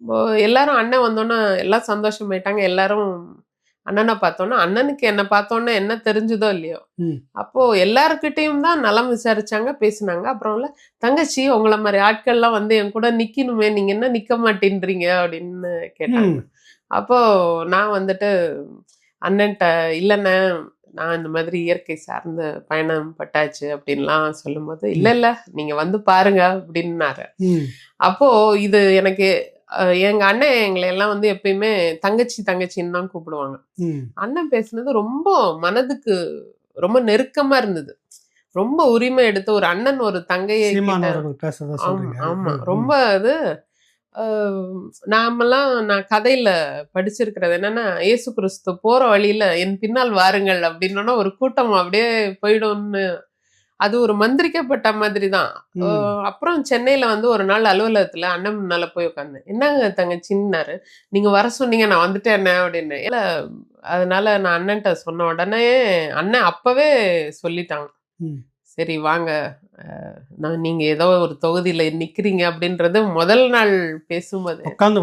இப்போ எல்லாரும் அண்ணன் வந்தோன்னே எல்லாம் சந்தோஷமாயிட்டாங்க. எல்லாரும் அண்ணன பார்த்தோன்னே, அண்ணனுக்கு என்ன பார்த்தோன்னே என்ன தெரிஞ்சுதோ இல்லையோ, ம். அப்போ எல்லார்கிட்டயும் தான் நலம் விசாரிச்சாங்க, பேசுனாங்க. அப்புறம்ல "தங்கச்சி உங்கள மாரி ஆட்கள்லாம் வந்து என் கூட நிக்கணுமே, நீங்க என்ன நிக்க மாட்டேன்றீங்க?" அப்படின்னு கேட்டாங்க. ம். அப்போ நான் வந்துட்டு அண்ணன்ட்ட "இல்லண்ணே, நான் இந்த மாதிரி இயற்கை சார்ந்த பயணம் பட்டாச்சு" அப்படின்லாம் சொல்லும்போது, "இல்ல, ம். இல்ல நீங்க வந்து பாருங்க" அப்படின்னாரு. ம். அப்போ இது எனக்கு எங்க அண்ணன் எங்களை எல்லாம் வந்து எப்பயுமே தங்கச்சி தங்கச்சின்னு தான் கூப்பிடுவாங்க. ம். அண்ணன் பேசுனது ரொம்ப மனதுக்கு ரொம்ப நெருக்கமா இருந்தது. ரொம்ப உரிமை எடுத்து ஒரு அண்ணன் ஒரு தங்கைய சீமான் கிட்ட அவர்கள் பேசுறதா ஆமா, சொல்றீங்க. ஆமா. ம். ரொம்ப ம். அது அ நான் கதையில படிச்சிருக்கிறது என்னன்னா, இயேசு கிறிஸ்து போற வழியில என் பின்னால் வாருங்கள் அப்படின்னோன ஒரு கூட்டம் அப்படியே போயிடும்னு அது ஒரு மந்திரிக்கப்பட்ட மாதிரி தான். ம். அப்புறம் சென்னையில வந்து ஒரு நாள் அலுவலகத்துல அண்ணன் முன்னால போய் உட்கார்ந்தேன். "என்னங்க தங்கச்சின்னாரு." "நீங்க வர சொன்னீங்க நான் வந்துட்டேனே" அப்படின்னேன். இல்ல அதனால நான் அண்ணன்ட்ட சொன்ன உடனே அண்ணன் அப்பவே சொல்லிட்டாங்க. ம். "சரி வாங்க. அ நீங்க ஏதோ ஒரு தொகுதியில நிக்கிறீங்க" அப்படின்றது முதல் நாள் பேசும்போதே உட்கார்ந்து